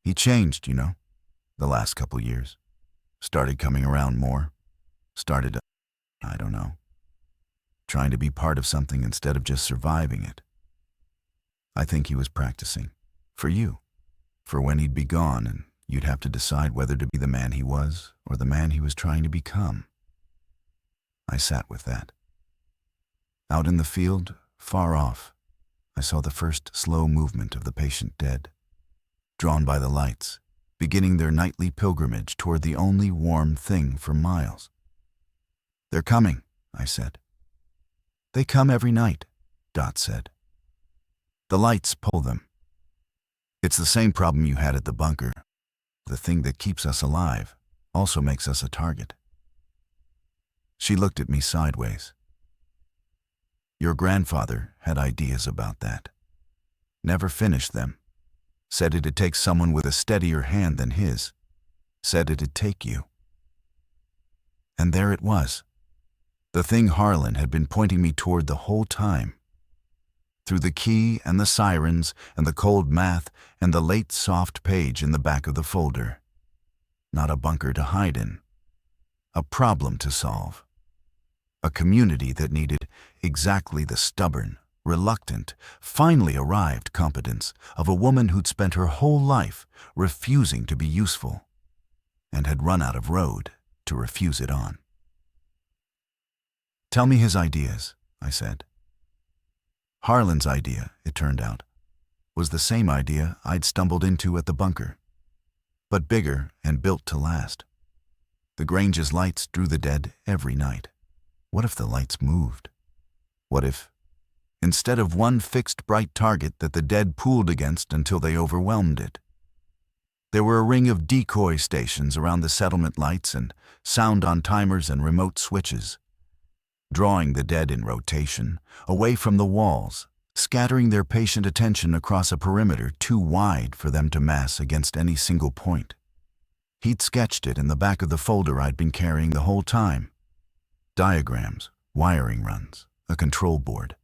"He changed, the last couple years. Started coming around more. Started, I don't know, trying to be part of something instead of just surviving it. I think he was practicing. For you. For when he'd be gone and you'd have to decide whether to be the man he was or the man he was trying to become." I sat with that. Out in the field, far off, I saw the first slow movement of the patient dead, drawn by the lights, beginning their nightly pilgrimage toward the only warm thing for miles. "They're coming," I said. "They come every night," Dot said. "The lights pull them. It's the same problem you had at the bunker. The thing that keeps us alive also makes us a target." She looked at me sideways. "Your grandfather had ideas about that. Never finished them. Said it'd take someone with a steadier hand than his. Said it'd take you." And there it was. The thing Harlan had been pointing me toward the whole time. Through the key and the sirens and the cold math and the late soft page in the back of the folder. Not a bunker to hide in. A problem to solve. A community that needed exactly the stubborn, reluctant, finally arrived competence of a woman who'd spent her whole life refusing to be useful and had run out of road to refuse it on. "Tell me his ideas," I said. Harlan's idea, it turned out, was the same idea I'd stumbled into at the bunker, but bigger and built to last. The Grange's lights drew the dead every night. What if the lights moved? What if, instead of one fixed bright target that the dead pooled against until they overwhelmed it, there were a ring of decoy stations around the settlement lights and sound-on timers and remote switches, drawing the dead in rotation, away from the walls, scattering their patient attention across a perimeter too wide for them to mass against any single point. He'd sketched it in the back of the folder I'd been carrying the whole time. Diagrams, wiring runs, a control board.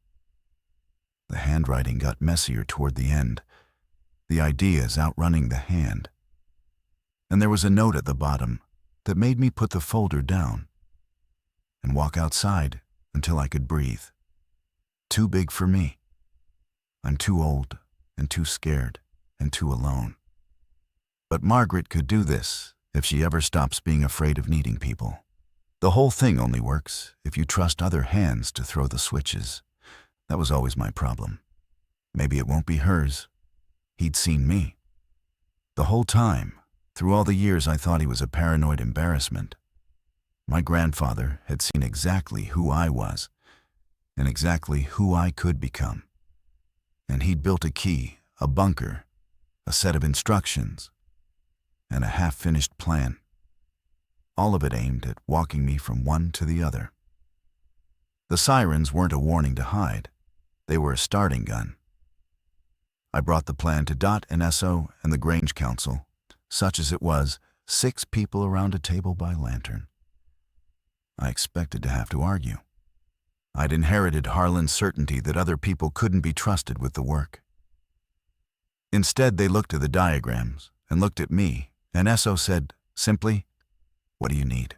The handwriting got messier toward the end, the ideas outrunning the hand. And there was a note at the bottom that made me put the folder down and walk outside until I could breathe. Too big for me. I'm too old and too scared and too alone. But Margaret could do this, if she ever stops being afraid of needing people. The whole thing only works if you trust other hands to throw the switches. That was always my problem. Maybe it won't be hers. He'd seen me. The whole time, through all the years, I thought he was a paranoid embarrassment. My grandfather had seen exactly who I was and exactly who I could become. And he'd built a key, a bunker, a set of instructions, and a half-finished plan. All of it aimed at walking me from one to the other. The sirens weren't a warning to hide. They were a starting gun. I brought the plan to Dot and Esso and the Grange Council. Such as it was, 6 people around a table by lantern. I expected to have to argue. I'd inherited Harlan's certainty that other people couldn't be trusted with the work. Instead, they looked at the diagrams and looked at me, and Esso said, simply, "What do you need?"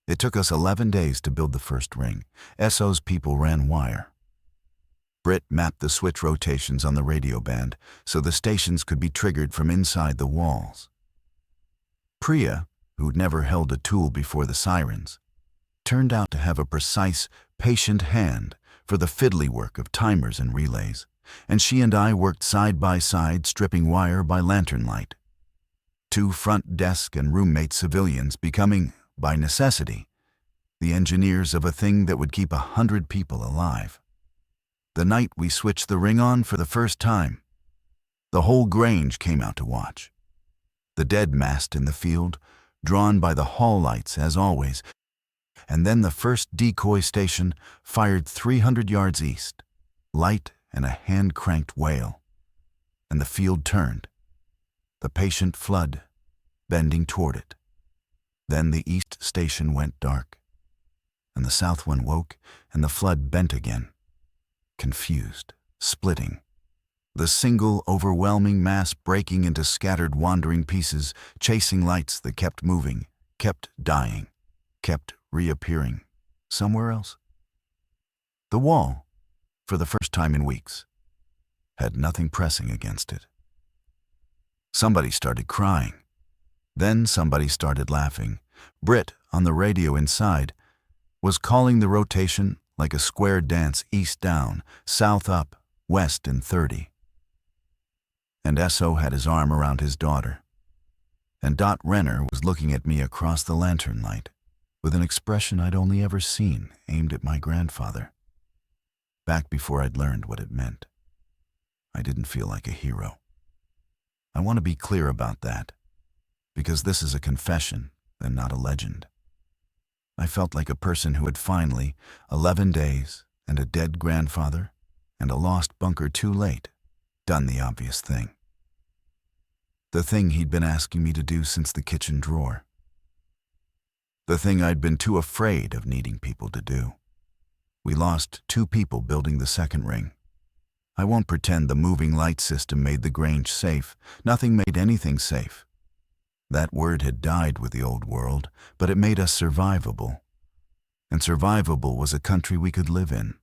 It took us 11 days to build the first ring. Esso's people ran wire. Britt mapped the switch rotations on the radio band so the stations could be triggered from inside the walls. Priya, who'd never held a tool before the sirens, turned out to have a precise, patient hand for the fiddly work of timers and relays, and she and I worked side by side stripping wire by lantern light. 2 front desk and roommate civilians becoming, by necessity, the engineers of a thing that would keep 100 people alive. The night we switched the ring on for the first time, the whole Grange came out to watch. The dead massed in the field, drawn by the hall lights as always, and then the first decoy station fired 300 yards east, light and a hand-cranked wail, and the field turned, the patient flood bending toward it. Then the east station went dark, and the south one woke, and the flood bent again, confused, splitting, the single overwhelming mass breaking into scattered wandering pieces, chasing lights that kept moving, kept dying, kept reappearing somewhere else. The wall, for the first time in weeks, had nothing pressing against it. Somebody started crying. Then somebody started laughing. Britt, on the radio inside, was calling the rotation like a square dance, east down, south up, west in 30. And Esso had his arm around his daughter. And Dot Renner was looking at me across the lantern light, with an expression I'd only ever seen aimed at my grandfather. Back before I'd learned what it meant, I didn't feel like a hero. I want to be clear about that, because this is a confession and not a legend. I felt like a person who had finally, 11 days and a dead grandfather and a lost bunker too late, done the obvious thing. The thing he'd been asking me to do since the kitchen drawer. The thing I'd been too afraid of needing people to do. We lost 2 people building the second ring. I won't pretend the moving light system made the Grange safe. Nothing made anything safe. That word had died with the old world, but it made us survivable. And survivable was a country we could live in.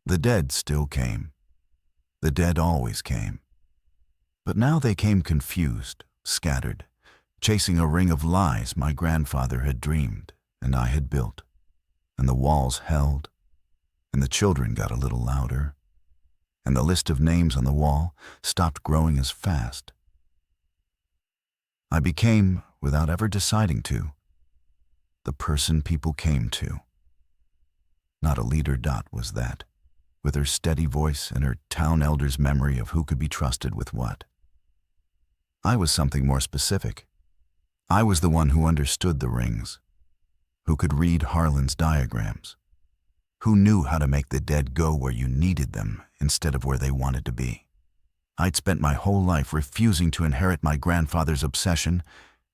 The dead still came. The dead always came. But now they came confused, scattered, chasing a ring of lies my grandfather had dreamed and I had built. And the walls held, and the children got a little louder, and the list of names on the wall stopped growing as fast. I became, without ever deciding to, the person people came to. Not a leader. Dot was that, with her steady voice and her town elder's memory of who could be trusted with what. I was something more specific. I was the one who understood the rings, who could read Harlan's diagrams, who knew how to make the dead go where you needed them instead of where they wanted to be. I'd spent my whole life refusing to inherit my grandfather's obsession,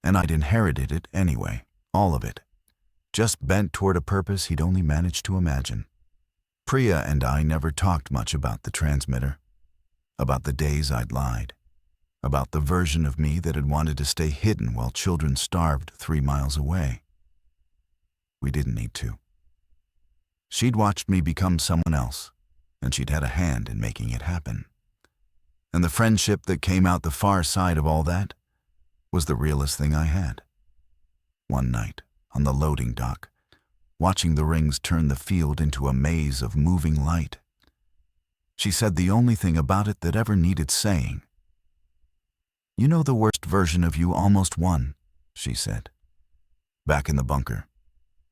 and I'd inherited it anyway, all of it, just bent toward a purpose he'd only managed to imagine. Priya and I never talked much about the transmitter, about the days I'd lied, about the version of me that had wanted to stay hidden while children starved 3 miles away. We didn't need to. She'd watched me become someone else, and she'd had a hand in making it happen. And the friendship that came out the far side of all that was the realest thing I had. One night, on the loading dock, watching the rings turn the field into a maze of moving light, she said the only thing about it that ever needed saying. "You know, the worst version of you almost won," she said. "Back in the bunker,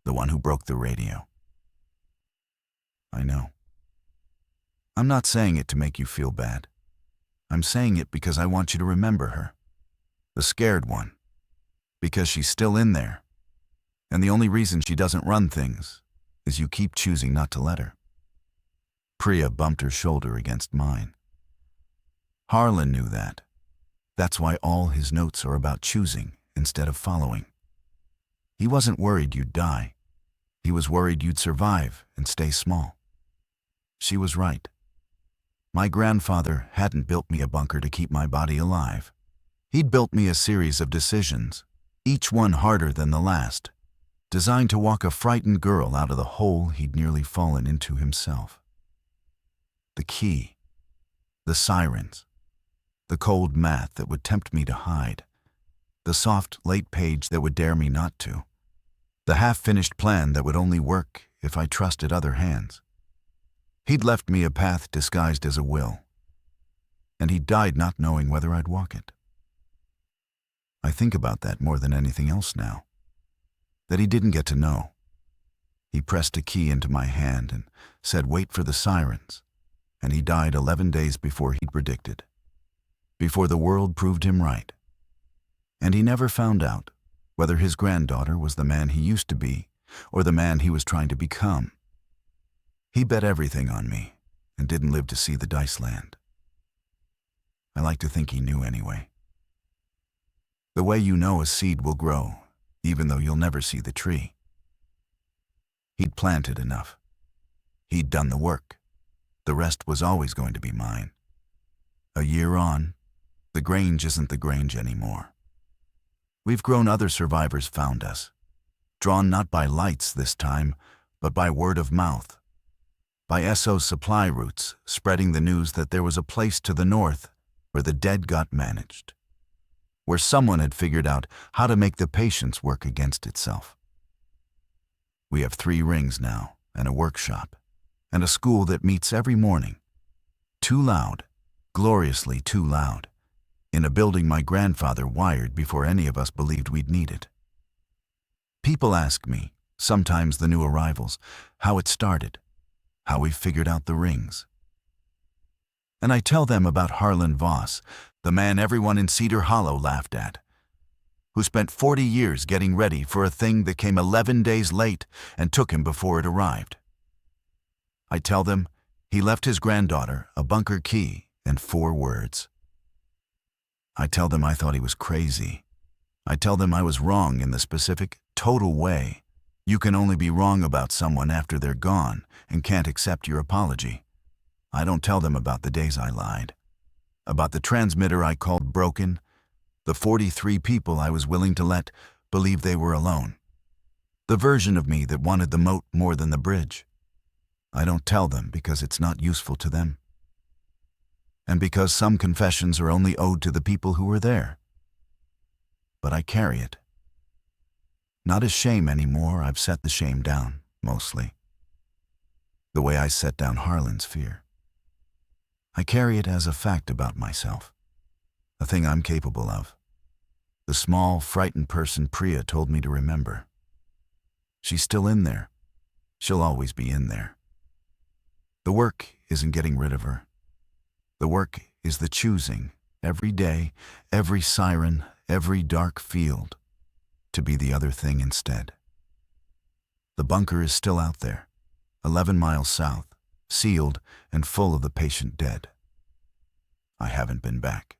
the one who broke the radio." I know. I'm not saying it to make you feel bad. I'm saying it because I want you to remember her. The scared one. Because she's still in there. And the only reason she doesn't run things is you keep choosing not to let her. Priya bumped her shoulder against mine. Harlan knew that. That's why all his notes are about choosing instead of following. He wasn't worried you'd die. He was worried you'd survive and stay small. She was right. My grandfather hadn't built me a bunker to keep my body alive. He'd built me a series of decisions, each one harder than the last, designed to walk a frightened girl out of the hole he'd nearly fallen into himself. The key, the sirens, the cold math that would tempt me to hide, the soft, late page that would dare me not to, the half-finished plan that would only work if I trusted other hands. He'd left me a path disguised as a will, and he died not knowing whether I'd walk it. I think about that more than anything else now, that he didn't get to know. He pressed a key into my hand and said, "Wait for the sirens," and he died 11 days before he'd predicted, before the world proved him right. And he never found out whether his granddaughter was the man he used to be or the man he was trying to become. He bet everything on me and didn't live to see the dice land. I like to think he knew anyway. The way you know a seed will grow, even though you'll never see the tree. He'd planted enough. He'd done the work. The rest was always going to be mine. A year on, the Grange isn't the Grange anymore. We've grown. Other survivors found us, drawn not by lights this time, but by word of mouth, by SO's supply routes spreading the news that there was a place to the north where the dead got managed, where someone had figured out how to make the patience work against itself. We have 3 rings now, and a workshop, and a school that meets every morning. Too loud, gloriously too loud, in a building my grandfather wired before any of us believed we'd need it. People ask me, sometimes the new arrivals, how it started, how we figured out the rings. And I tell them about Harlan Voss, the man everyone in Cedar Hollow laughed at, who spent 40 years getting ready for a thing that came 11 days late and took him before it arrived. I tell them he left his granddaughter a bunker key and 4 words. I tell them I thought he was crazy. I tell them I was wrong in the specific, total way. You can only be wrong about someone after they're gone and can't accept your apology. I don't tell them about the days I lied, about the transmitter I called broken, the 43 people I was willing to let believe they were alone, the version of me that wanted the moat more than the bridge. I don't tell them because it's not useful to them, and because some confessions are only owed to the people who were there. But I carry it. Not as shame anymore. I've set the shame down, mostly. The way I set down Harlan's fear. I carry it as a fact about myself, a thing I'm capable of. The small, frightened person Priya told me to remember. She's still in there. She'll always be in there. The work isn't getting rid of her. The work is the choosing, every day, every siren, every dark field, to be the other thing instead. The bunker is still out there, 11 miles south, sealed and full of the patient dead. I haven't been back.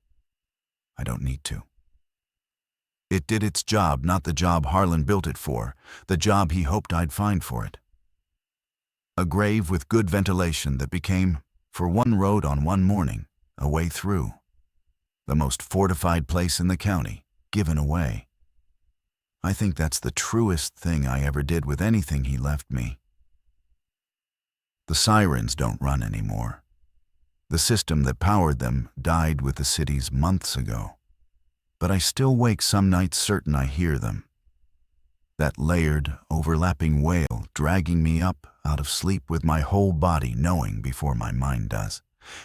I don't need to. It did its job, not the job Harlan built it for, the job he hoped I'd find for it. A grave with good ventilation that became, for one road on one morning, a way through. The most fortified place in the county, given away. I think that's the truest thing I ever did with anything he left me. The sirens don't run anymore. The system that powered them died with the cities months ago. but I still wake some nights certain I hear them. That layered, overlapping wail dragging me up out of sleep with my whole body knowing before my mind does.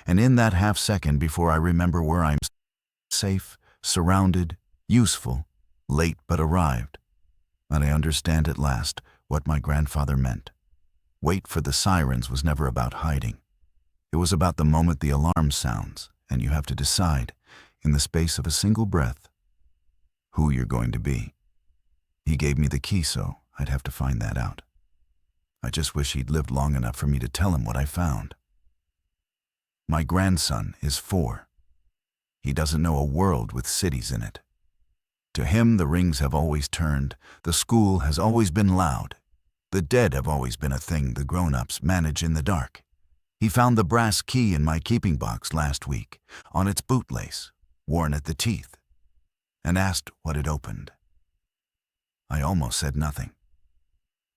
And in that half second before I remember where I'm safe, surrounded, useful, late but arrived, and I understand at last what my grandfather meant. Wait for the sirens was never about hiding. It was about the moment the alarm sounds, and you have to decide, in the space of a single breath, who you're going to be. He gave me the key, so I'd have to find that out. I just wish he'd lived long enough for me to tell him what I found. My grandson is 4. He doesn't know a world with cities in it. To him, the rings have always turned, the school has always been loud, the dead have always been a thing the grown-ups manage in the dark. He found the brass key in my keeping box last week, on its bootlace, worn at the teeth, and asked what it opened. I almost said nothing.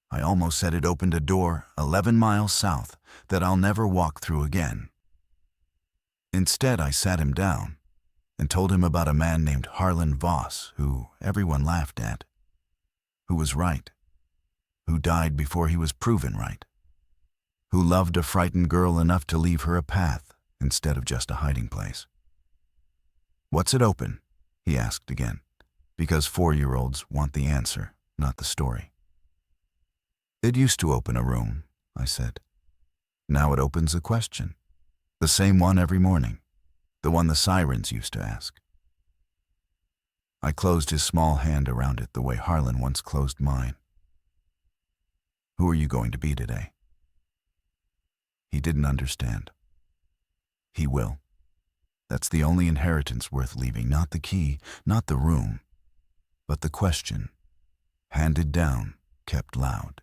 I almost said it opened a door 11 miles south that I'll never walk through again. Instead, I sat him down and told him about a man named Harlan Voss, who everyone laughed at, who was right, who died before he was proven right, who loved a frightened girl enough to leave her a path instead of just a hiding place. "What's it open?" he asked again, because 4-year-olds want the answer, not the story. "It used to open a room," I said. "Now it opens a question. The same one every morning. The one the sirens used to ask." I closed his small hand around it the way Harlan once closed mine. "Who are you going to be today?" He didn't understand. He will. That's the only inheritance worth leaving, not the key, not the room, but the question, handed down, kept loud.